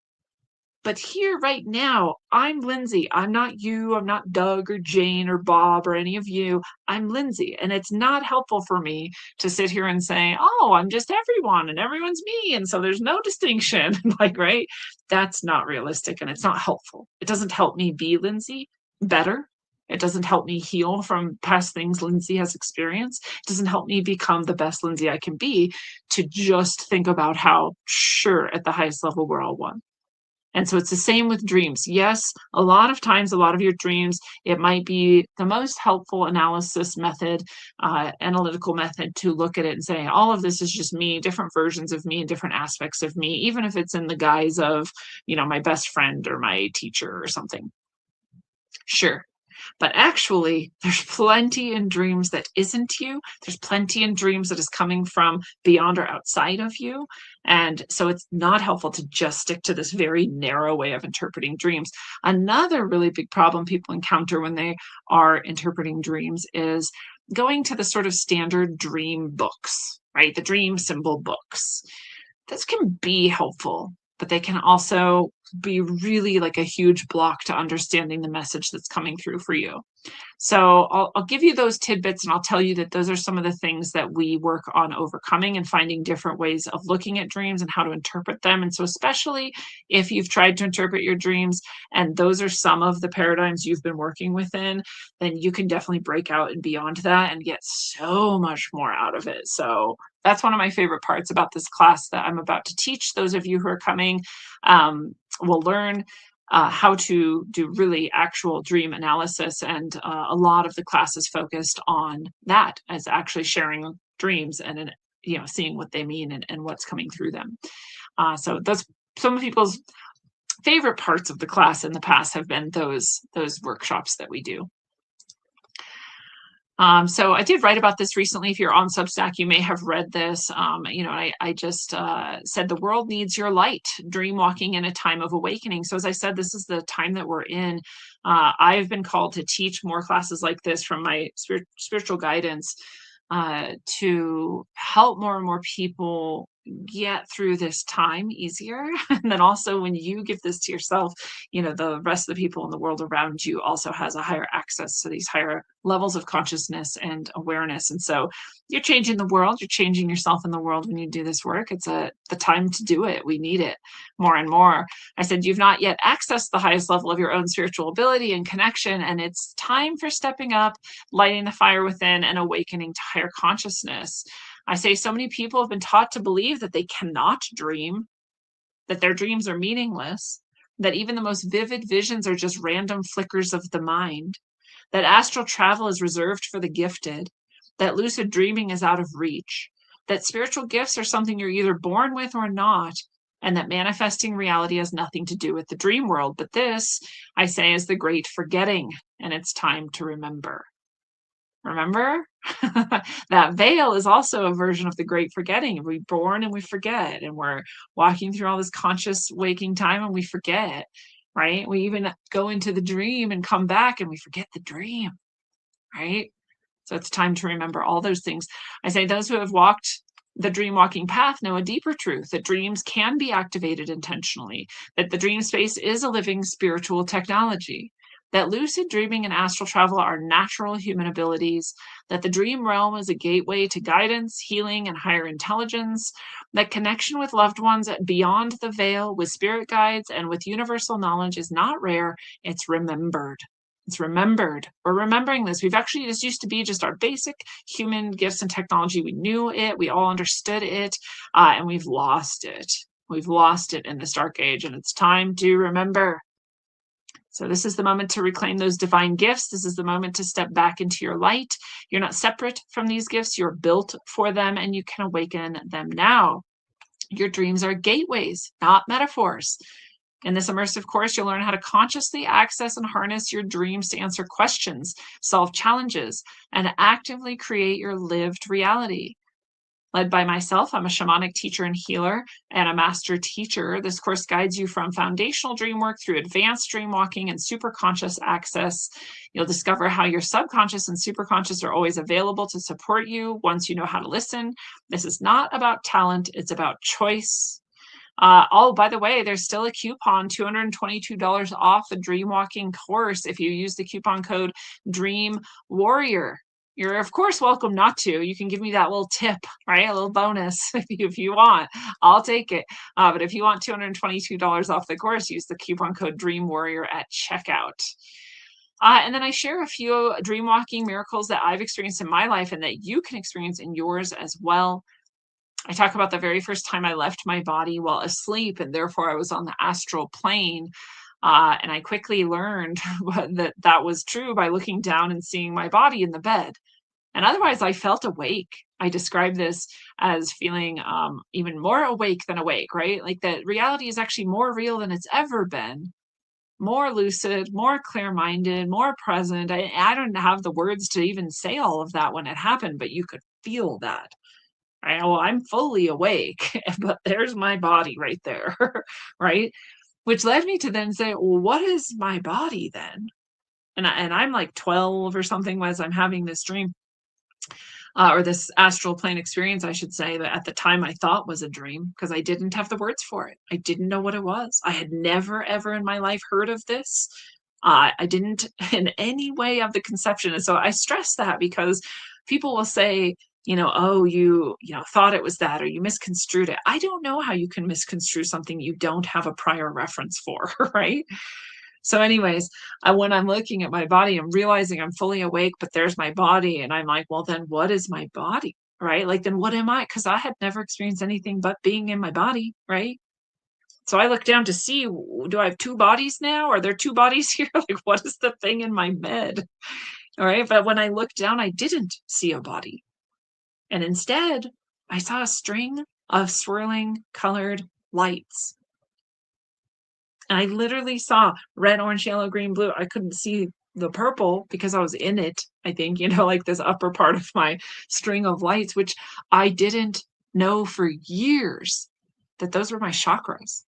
But here right now, I'm Lindsay. I'm not you. I'm not Doug or Jane or Bob or any of you. I'm Lindsay. And it's not helpful for me to sit here and say, oh, I'm just everyone and everyone's me. And so there's no distinction. Like, right? That's not realistic and it's not helpful. It doesn't help me be Lindsay better. It doesn't help me heal from past things Lindsay has experienced. It doesn't help me become the best Lindsay I can be to just think about how, sure, at the highest level, we're all one. And so it's the same with dreams. Yes, a lot of times, a lot of your dreams, it might be the most helpful analysis method, analytical method to look at it and say, all of this is just me, different versions of me, different aspects of me, even if it's in the guise of, my best friend or my teacher or something. Sure. But actually, there's plenty in dreams that isn't you. There's plenty in dreams that is coming from beyond or outside of you. And so it's not helpful to just stick to this very narrow way of interpreting dreams. Another really big problem people encounter when they are interpreting dreams is going to the sort of standard dream books, right? The dream symbol books. This can be helpful, but they can also be really like a huge block to understanding the message that's coming through for you. So I'll give you those tidbits and I'll tell you that those are some of the things that we work on overcoming and finding different ways of looking at dreams and how to interpret them. And so especially if you've tried to interpret your dreams and those are some of the paradigms you've been working within, then you can definitely break out and beyond that and get so much more out of it. So that's one of my favorite parts about this class that I'm about to teach. Those of you who are coming will learn how to do really actual dream analysis. And a lot of the class is focused on that, as actually sharing dreams and seeing what they mean and what's coming through them. So that's some of people's favorite parts of the class in the past have been those workshops that we do. So I did write about this recently. If you're on Substack, you may have read this. I just said the world needs your light, dream walking in a time of awakening. So as I said, this is the time that we're in. I've been called to teach more classes like this from my spiritual guidance to help more and more people get through this time easier. And then also when you give this to yourself, the rest of the people in the world around you also has a higher access to these higher levels of consciousness and awareness. And so you're changing the world, you're changing yourself in the world when you do this work. It's the time to do it. We need it more and more. I said, you've not yet accessed the highest level of your own spiritual ability and connection. And it's time for stepping up, lighting the fire within and awakening to higher consciousness. I say so many people have been taught to believe that they cannot dream, that their dreams are meaningless, that even the most vivid visions are just random flickers of the mind, that astral travel is reserved for the gifted, that lucid dreaming is out of reach, that spiritual gifts are something you're either born with or not, and that manifesting reality has nothing to do with the dream world. But this, I say, is the great forgetting, and it's time to remember. Remember? That veil is also a version of the great forgetting. We're born and we forget, and we're walking through all this conscious waking time and we forget, right? We even go into the dream and come back and we forget the dream, right? So it's time to remember all those things. I say those who have walked the dream walking path know a deeper truth, that dreams can be activated intentionally, that the dream space is a living spiritual technology, that lucid dreaming and astral travel are natural human abilities, that the dream realm is a gateway to guidance, healing, and higher intelligence, that connection with loved ones beyond the veil, with spirit guides, and with universal knowledge is not rare, it's remembered. It's remembered. We're remembering this. This used to be just our basic human gifts and technology. We knew it, we all understood it, and we've lost it. We've lost it in this dark age, and it's time to remember. So this is the moment to reclaim those divine gifts. This is the moment to step back into your light. You're not separate from these gifts. You're built for them, and you can awaken them now. Your dreams are gateways, not metaphors. In this immersive course, you'll learn how to consciously access and harness your dreams to answer questions, solve challenges, and actively create your lived reality. Led by myself, I'm a shamanic teacher and healer and a master teacher. This course guides you from foundational dream work through advanced dream walking and superconscious access. You'll discover how your subconscious and superconscious are always available to support you once you know how to listen. This is not about talent, it's about choice. By the way, there's still a coupon, $222 off the dream walking course if you use the coupon code Dream Warrior. You're of course welcome not to. You can give me that little tip, right? A little bonus if you want. I'll take it. But if you want $222 off the course, use the coupon code Dream Warrior at checkout. And then I share a few dream walking miracles that I've experienced in my life and that you can experience in yours as well. I talk about the very first time I left my body while asleep, and therefore I was on the astral plane. And I quickly learned that was true by looking down and seeing my body in the bed. And otherwise, I felt awake. I describe this as feeling even more awake than awake, right? Like that reality is actually more real than it's ever been, more lucid, more clear-minded, more present. I don't have the words to even say all of that when it happened, but you could feel that. I'm fully awake, but there's my body right there, right? Which led me to then say, well, what is my body then? And I'm like 12 or something as I'm having this dream, or this astral plane experience, I should say, that at the time I thought was a dream because I didn't have the words for it. I didn't know what it was. I had never, ever in my life heard of this. I didn't in any way have the conception. And so I stress that because people will say, oh, you thought it was that, or you misconstrued it. I don't know how you can misconstrue something you don't have a prior reference for, right? So anyways, when I'm looking at my body, I'm realizing I'm fully awake, but there's my body. And I'm like, well, then what is my body, right? Like, then what am I? Because I had never experienced anything but being in my body, right? So I look down to see, do I have two bodies now? Are there two bodies here? Like, what is the thing in my bed? All right. But when I looked down, I didn't see a body. And instead, I saw a string of swirling colored lights. And I literally saw red, orange, yellow, green, blue. I couldn't see the purple because I was in it, I think, like this upper part of my string of lights, which I didn't know for years that those were my chakras.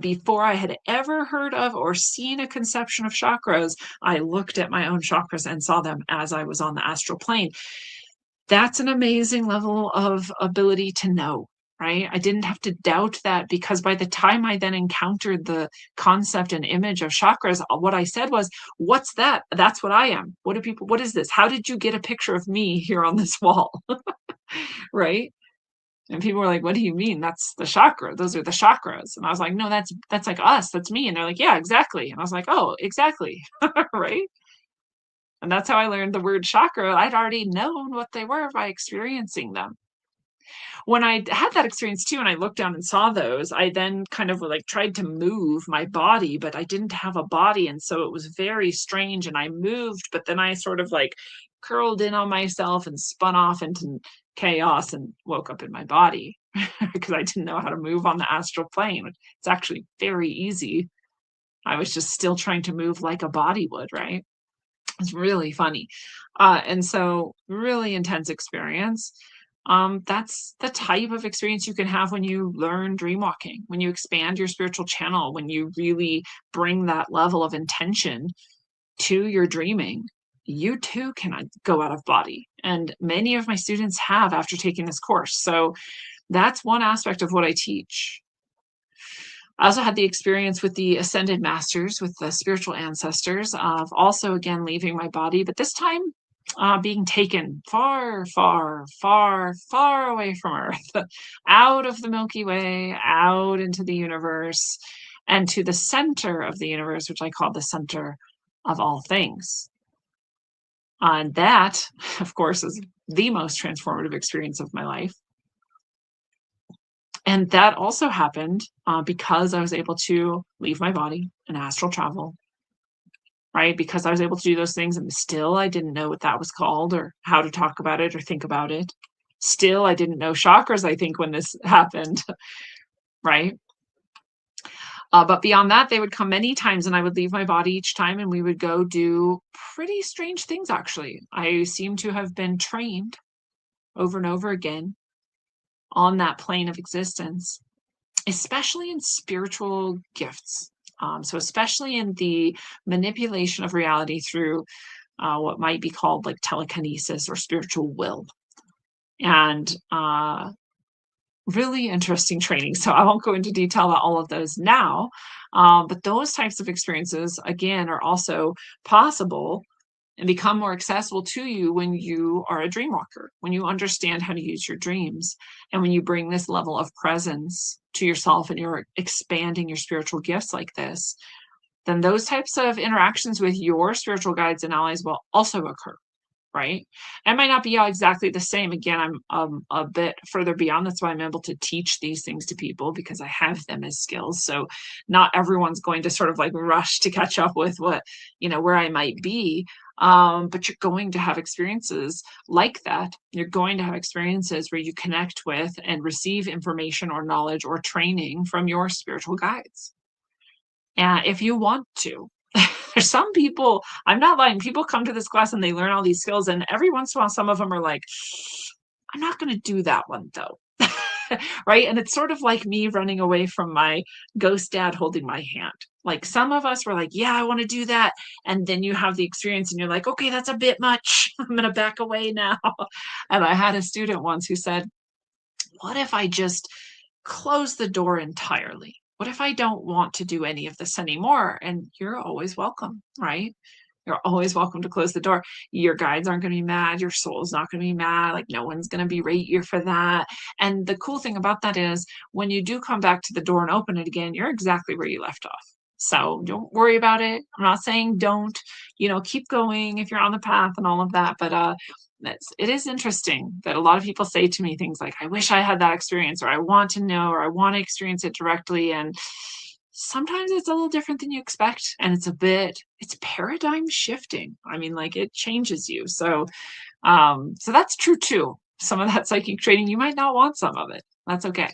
Before I had ever heard of or seen a conception of chakras, I looked at my own chakras and saw them as I was on the astral plane. That's an amazing level of ability to know, right? I didn't have to doubt that because by the time I then encountered the concept and image of chakras, what I said was, what's that? That's what I am. What is this? How did you get a picture of me here on this wall? Right? And people were like, what do you mean? That's the chakra. Those are the chakras. And I was like, no, that's like us. That's me. And they're like, yeah, exactly. And I was like, oh, exactly. Right? And that's how I learned the word chakra. I'd already known what they were by experiencing them. When I had that experience too, and I looked down and saw those, I then kind of like tried to move my body, but I didn't have a body. And so it was very strange. And I moved, but then I sort of like curled in on myself and spun off into chaos and woke up in my body because I didn't know how to move on the astral plane. It's actually very easy. I was just still trying to move like a body would, right? It's really funny. And so really intense experience. That's the type of experience you can have when you learn dream walking, when you expand your spiritual channel, when you really bring that level of intention to your dreaming. You too can go out of body. And many of my students have after taking this course. So that's one aspect of what I teach. I also had the experience with the ascended masters, with the spiritual ancestors, of also again leaving my body, but this time being taken far, far, far, far away from Earth, out of the Milky Way, out into the universe, and to the center of the universe, which I call the center of all things. And that, of course, is the most transformative experience of my life. And that also happened because I was able to leave my body and astral travel, right? Because I was able to do those things, and still I didn't know what that was called or how to talk about it or think about it. Still, I didn't know chakras, I think, when this happened, right? But beyond that, they would come many times, and I would leave my body each time, and we would go do pretty strange things, actually. I seem to have been trained over and over again on that plane of existence, especially in spiritual gifts. So especially in the manipulation of reality through what might be called like telekinesis or spiritual will. And really interesting training. So I won't go into detail about all of those now, but those types of experiences, again, are also possible and become more accessible to you when you are a dream walker, when you understand how to use your dreams, and when you bring this level of presence to yourself and you're expanding your spiritual gifts like this, then those types of interactions with your spiritual guides and allies will also occur, right? It might not be all exactly the same. Again, I'm a bit further beyond. That's why I'm able to teach these things to people, because I have them as skills. So not everyone's going to sort of like rush to catch up with what, where I might be. But you're going to have experiences like that. You're going to have experiences where you connect with and receive information or knowledge or training from your spiritual guides. And if you want to, there's some people, I'm not lying, people come to this class and they learn all these skills, and every once in a while, some of them are like, I'm not going to do that one though. Right? And it's sort of like me running away from my ghost dad holding my hand. Like some of us were like, yeah, I want to do that. And then you have the experience and you're like, okay, that's a bit much. I'm going to back away now. And I had a student once who said, what if I just close the door entirely? What if I don't want to do any of this anymore? And you're always welcome, right? You're always welcome to close the door. Your guides aren't going to be mad. Your soul's not going to be mad. Like no one's going to berate you for that. And the cool thing about that is when you do come back to the door and open it again, you're exactly where you left off. So don't worry about it. I'm not saying don't, keep going if you're on the path and all of that. But it is interesting that a lot of people say to me things like, I wish I had that experience, or I want to know, or I want to experience it directly. And sometimes it's a little different than you expect. And it's paradigm shifting. I mean, like it changes you. So that's true too. Some of that psychic training, you might not want some of it. That's okay.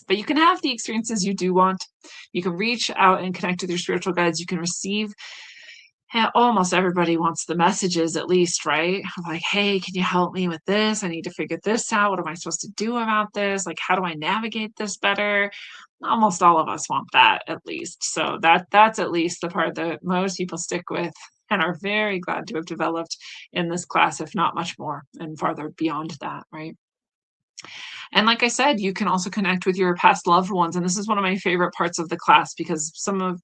But you can have the experiences you do want. You can reach out and connect with your spiritual guides. You can receive. Almost everybody wants the messages, at least, right? Like, hey, can you help me with this? I need to figure this out. What am I supposed to do about this? Like, how do I navigate this better? Almost all of us want that, at least. So that's at least the part that most people stick with and are very glad to have developed in this class, if not much more and farther beyond that, right? And like I said, you can also connect with your past loved ones. And this is one of my favorite parts of the class, because some of,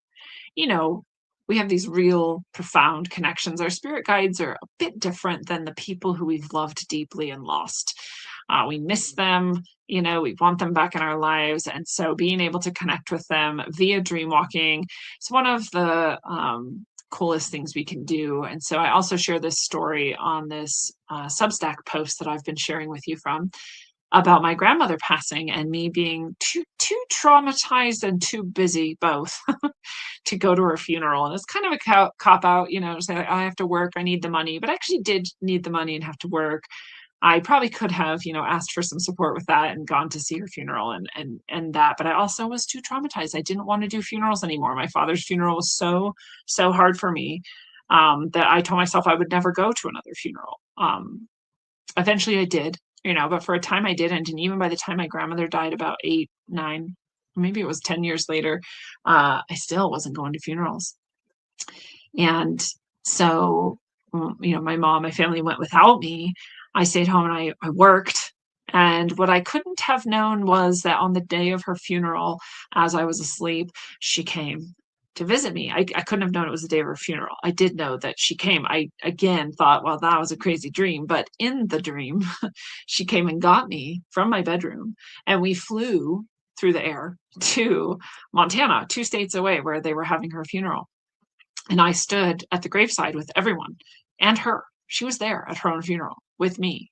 we have these real profound connections. Our spirit guides are a bit different than the people who we've loved deeply and lost. We miss them, we want them back in our lives. And so being able to connect with them via dream walking is one of the coolest things we can do. And so I also share this story on this Substack post that I've been sharing with you from, about my grandmother passing and me being too traumatized and too busy both to go to her funeral. And it's kind of a cop out, say I have to work, I need the money, but I actually did need the money and have to work. I probably could have, asked for some support with that and gone to see her funeral and that, but I also was too traumatized. I didn't want to do funerals anymore. My father's funeral was so hard for me that I told myself I would never go to another funeral. Eventually I did. But for a time I didn't. And even by the time my grandmother died, about 8, 9, maybe it was 10 years later, I still wasn't going to funerals. And so, my mom, my family went without me. I stayed home and I worked And what I couldn't have known was that on the day of her funeral, as I was asleep, she came to visit me. I couldn't have known it was the day of her funeral. I did know that she came. I again thought, well, that was a crazy dream. But in the dream, she came and got me from my bedroom, and we flew through the air to Montana, 2 states away, where they were having her funeral. And I stood at the graveside with everyone and her. She was there at her own funeral with me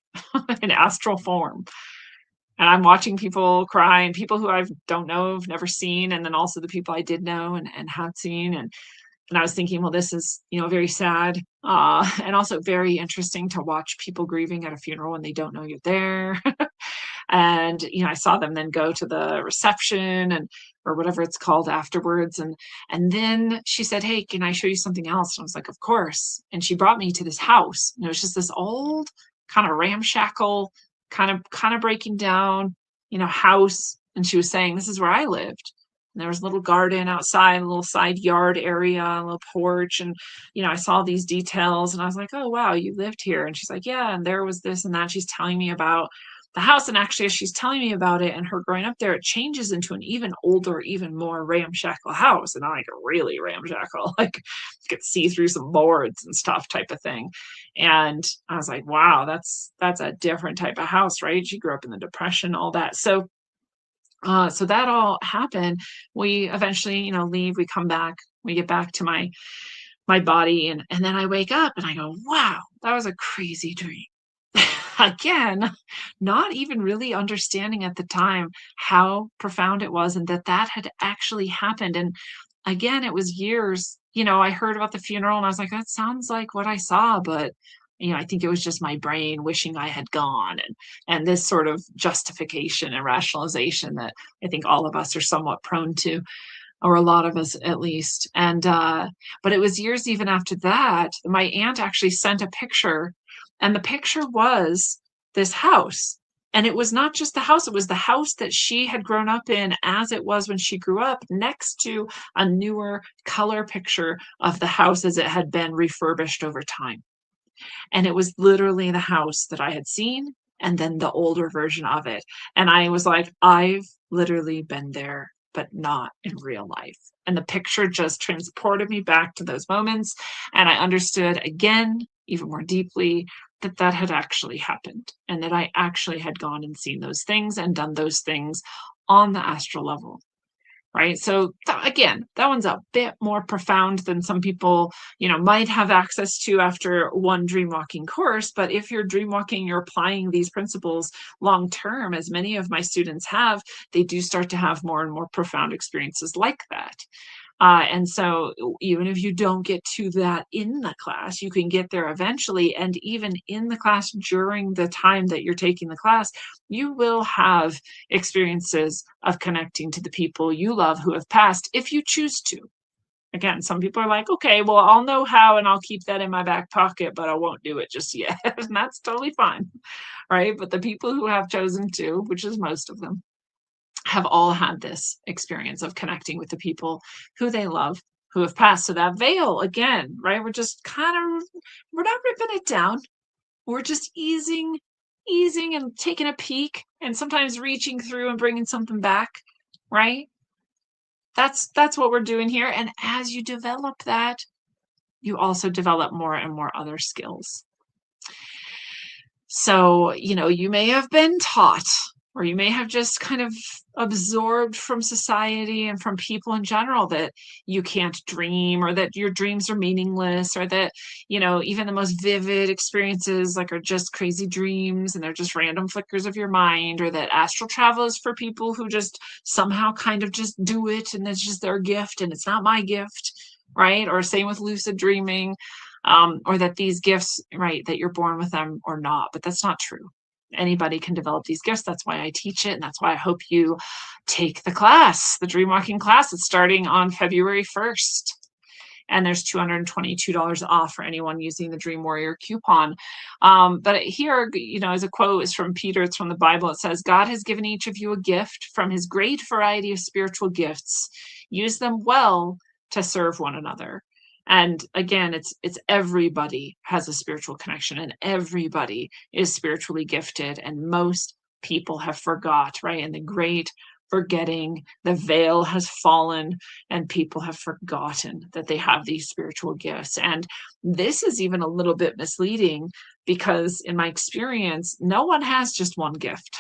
in astral form. And I'm watching people cry, and people who I don't know, have never seen, and then also the people I did know and had seen. And I was thinking, well, this is, very sad, and also very interesting to watch people grieving at a funeral when they don't know you're there. And I saw them then go to the reception and or whatever it's called afterwards. And then she said, hey, can I show you something else? And I was like, of course. And she brought me to this house, and it was just this old kind of ramshackle, kind of breaking down, house. And she was saying, this is where I lived. And there was a little garden outside, a little side yard area, a little porch. And, I saw these details, and I was like, oh, wow, you lived here. And she's like, yeah, and there was this and that. She's telling me about the house. And actually, as she's telling me about it and her growing up there, it changes into an even older, even more ramshackle house. And not like a really ramshackle, like you could see through some boards and stuff type of thing. And I was like, wow, that's a different type of house, right? She grew up in the Depression, all that. So that all happened. We eventually, leave, we come back, we get back to my body, and then I wake up and I go, wow, that was a crazy dream. Again, not even really understanding at the time how profound it was and that had actually happened. And again, it was years, I heard about the funeral and I was like, that sounds like what I saw, but I think it was just my brain wishing I had gone, and this sort of justification and rationalization that I think all of us are somewhat prone to, or a lot of us at least. And but it was years even after that, my aunt actually sent a picture, and the picture was this house. And it was not just the house, it was the house that she had grown up in as it was when she grew up, next to a newer color picture of the house as it had been refurbished over time. And it was literally the house that I had seen, and then the older version of it. And I was like, I've literally been there, but not in real life. And the picture just transported me back to those moments. And I understood again, even more deeply, that had actually happened, and that I actually had gone and seen those things and done those things on the astral level. Right. So again, that one's a bit more profound than some people, might have access to after one dream walking course. But if you're dream walking, you're applying these principles long term, as many of my students have, they do start to have more and more profound experiences like that. And so even if you don't get to that in the class, you can get there eventually. And even in the class, during the time that you're taking the class, you will have experiences of connecting to the people you love who have passed, if you choose to. Again, some people are like, okay, well, I'll know how and I'll keep that in my back pocket, but I won't do it just yet. And that's totally fine. Right. But the people who have chosen to, which is most of them, have all had this experience of connecting with the people who they love, who have passed. So that veil, again, right? We're just we're not ripping it down. We're just easing and taking a peek, and sometimes reaching through and bringing something back, right? That's what we're doing here. And as you develop that, you also develop more and more other skills. So, you may have been taught, or you may have just kind of absorbed from society and from people in general, that you can't dream, or that your dreams are meaningless, or that, even the most vivid experiences are just crazy dreams and they're just random flickers of your mind, or that astral travel is for people who just somehow kind of just do it and it's just their gift and it's not my gift, right? Or same with lucid dreaming, or that these gifts, right, that you're born with them or not. But that's not true. Anybody can develop these gifts. That's why I teach it. And that's why I hope you take the class, the dream walking class. It's starting on February 1st. And there's $222 off for anyone using the Dream Warrior coupon. But here, as a quote is from Peter, it's from the Bible. It says, God has given each of you a gift from his great variety of spiritual gifts. Use them well to serve one another. And again, it's everybody has a spiritual connection, and everybody is spiritually gifted, and most people have forgot, right? And the great forgetting, the veil has fallen, and people have forgotten that they have these spiritual gifts. And this is even a little bit misleading because, in my experience, no one has just one gift.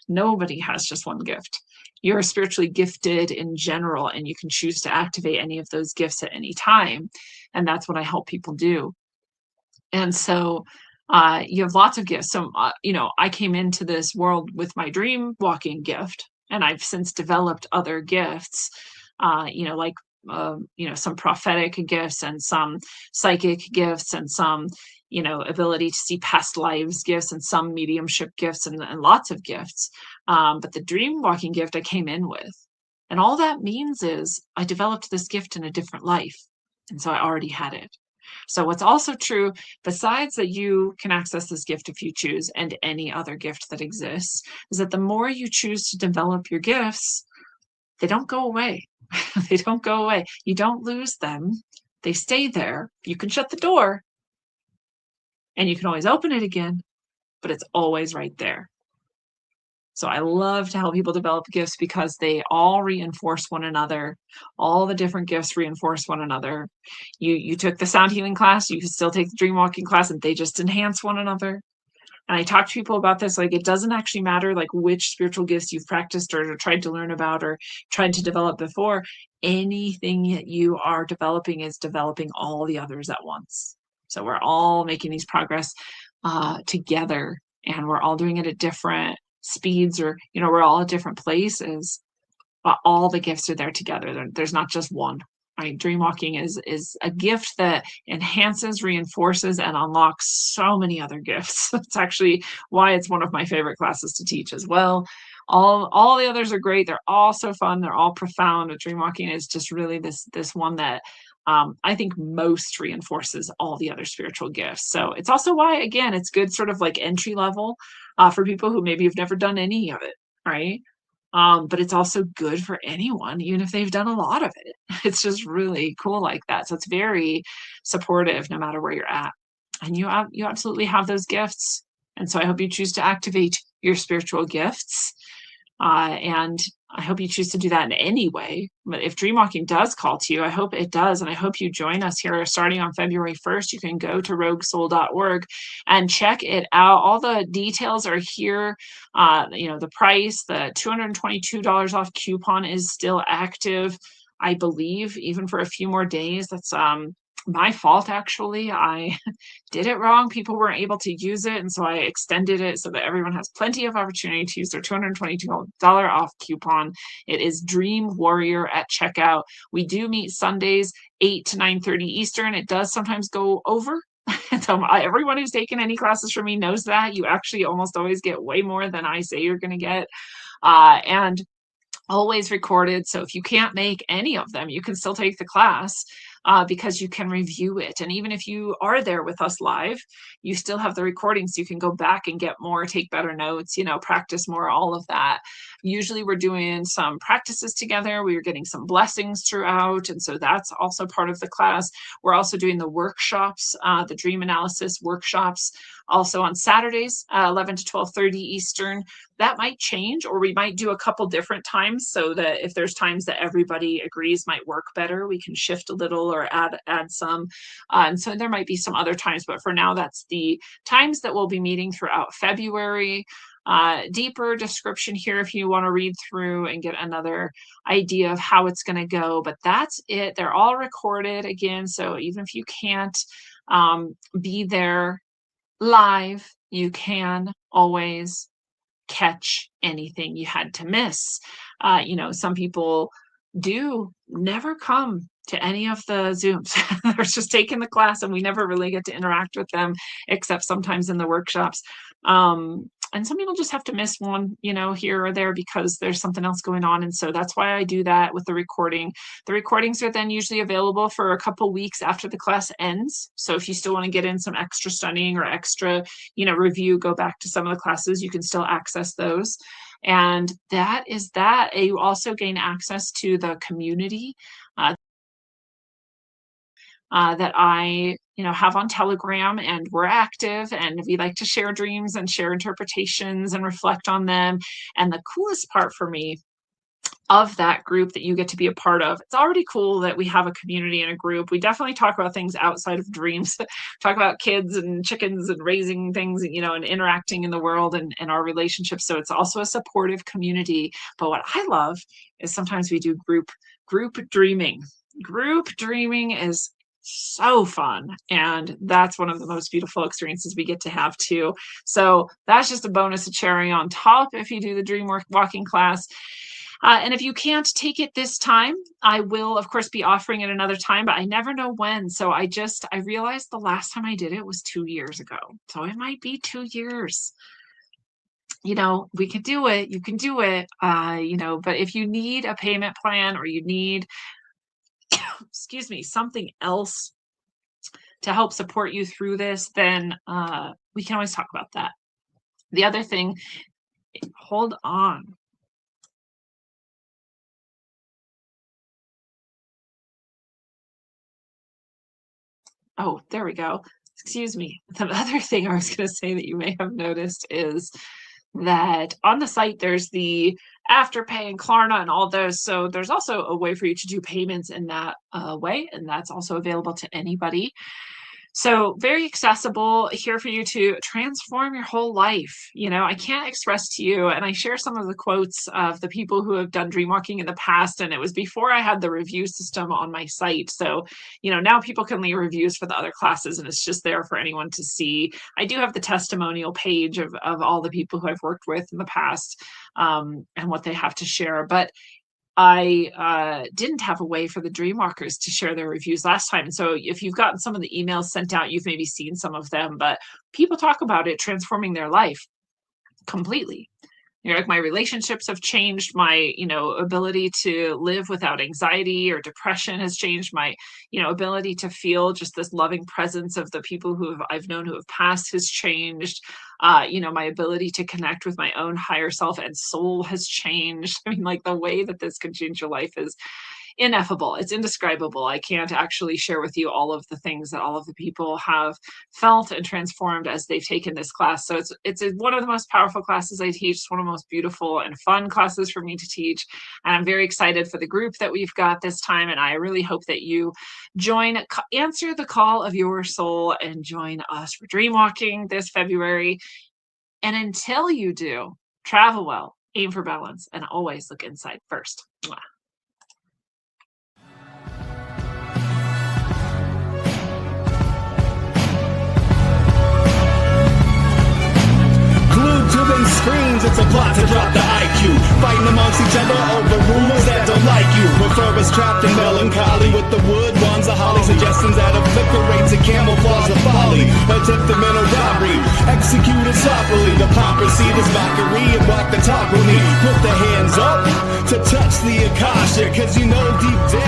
Nobody has just one gift. You're spiritually gifted in general, and you can choose to activate any of those gifts at any time. And that's what I help people do. And so you have lots of gifts. So, I came into this world with my dream walking gift, and I've since developed other gifts, like, some prophetic gifts and some psychic gifts and some, ability to see past lives gifts and some mediumship gifts and lots of gifts. But the dream walking gift I came in with. And all that means is I developed this gift in a different life. And so I already had it. So what's also true, besides that you can access this gift if you choose, and any other gift that exists, is that the more you choose to develop your gifts, they don't go away. They don't go away. You don't lose them. They stay there. You can shut the door and you can always open it again, but it's always right there. So I love to help people develop gifts because they all reinforce one another. All the different gifts reinforce one another. You took the sound healing class, you can still take the dream walking class, and they just enhance one another. And I talk to people about this, like, it doesn't actually matter like which spiritual gifts you've practiced or tried to learn about or tried to develop before. Anything that you are developing is developing all the others at once. So we're all making these progress together, and we're all doing it at different speeds, or we're all at different places, but all the gifts are there together. There's not just one, right? Dream walking is a gift that enhances, reinforces, and unlocks so many other gifts. That's actually why it's one of my favorite classes to teach as well. All the others are great. They're all so fun. They're all profound. But dream walking is just really this one that I think most reinforces all the other spiritual gifts. So it's also why, again, it's good sort of like entry level for people who maybe have never done any of it, right? But it's also good for anyone, even if they've done a lot of it. It's just really cool like that. So it's very supportive no matter where you're at. And you absolutely have those gifts. And so I hope you choose to activate your spiritual gifts. And I hope you choose to do that in any way. But if dreamwalking does call to you, I hope it does. And I hope you join us here starting on February 1st. You can go to roguesoul.org and check it out. All the details are here. The price, the $222 off coupon is still active, I believe, even for a few more days. That's my fault, actually. I did it wrong. People weren't able to use it, and so I extended it so that everyone has plenty of opportunity to use their $222 off coupon. It is Dream Warrior at checkout. We do meet Sundays 8 to 9:30 Eastern. It does sometimes go over. So everyone who's taken any classes from me knows that. You actually almost always get way more than I say you're going to get. And always recorded. So if you can't make any of them, you can still take the class because you can review it. And even if you are there with us live, you still have the recording, so you can go back and get more, take better notes, practice more, all of that. Usually we're doing some practices together. We are getting some blessings throughout. And so that's also part of the class. We're also doing the workshops, the dream analysis workshops, also on Saturdays, 11 to 12:30 Eastern. That might change, or we might do a couple different times so that if there's times that everybody agrees might work better, we can shift a little or add some. And so there might be some other times, but for now, that's the times that we'll be meeting throughout February. Deeper description here if you want to read through and get another idea of how it's going to go. But that's it. They're all recorded again. So even if you can't be there live, you can always catch anything you had to miss. Some people do never come to any of the Zooms. They're just taking the class and we never really get to interact with them, except sometimes in the workshops. And some people just have to miss one, here or there because there's something else going on. And so that's why I do that with the recording. The recordings are then usually available for a couple weeks after the class ends. So if you still want to get in some extra studying or extra, review, go back to some of the classes, you can still access those. And that is that. You also gain access to the community that I have on Telegram, and we're active, and we like to share dreams and share interpretations and reflect on them. And the coolest part for me of that group that you get to be a part of, it's already cool that we have a community and a group. We definitely talk about things outside of dreams, talk about kids and chickens and raising things, and interacting in the world and our relationships. So it's also a supportive community. But what I love is sometimes we do group dreaming. Group dreaming is so fun, and that's one of the most beautiful experiences we get to have too. So that's just a bonus, a cherry on top if you do the dream walking class. And if you can't take it this time, I will, of course, be offering it another time, but I never know when. So I realized the last time I did it was 2 years ago. So it might be 2 years. We can do it. You can do it. But if you need a payment plan, or you need, excuse me, something else to help support you through this, then we can always talk about that. The other thing, hold on. Oh, there we go. Excuse me. The other thing I was going to say that you may have noticed is that on the site, there's the Afterpay and Klarna and all those. So there's also a way for you to do payments in that way. And that's also available to anybody. So very accessible here for you to transform your whole life. I can't express to you, and I share some of the quotes of the people who have done dreamwalking in the past, and it was before I had the review system on my site. So, now people can leave reviews for the other classes, and it's just there for anyone to see. I do have the testimonial page of all the people who I've worked with in the past, and what they have to share. But I didn't have a way for the dreamwalkers to share their reviews last time. So if you've gotten some of the emails sent out, you've maybe seen some of them, but people talk about it transforming their life completely. Like, my relationships have changed, my, ability to live without anxiety or depression has changed, my, ability to feel just this loving presence of the people I've known who have passed has changed. My ability to connect with my own higher self and soul has changed. I mean, like, the way that this can change your life is ineffable. It's indescribable. I can't actually share with you all of the things that all of the people have felt and transformed as they've taken this class. So it's one of the most powerful classes I teach. It's one of the most beautiful and fun classes for me to teach. And I'm very excited for the group that we've got this time. And I really hope that you join, answer the call of your soul, and join us for Dreamwalking this February. And until you do, travel well, aim for balance, and always look inside first. Mwah. These screens, it's a plot to drop the IQ. Fighting amongst each other over rumors that don't like you. Prefer us trapped in melancholy with the wood wands of holly. Suggestions that obliterate to camouflage the folly. Attempted mental robbery, executed sloppily. The pomp proceed is mockery and walk the talk with me. Put the hands up to touch the Akasha, cause deep down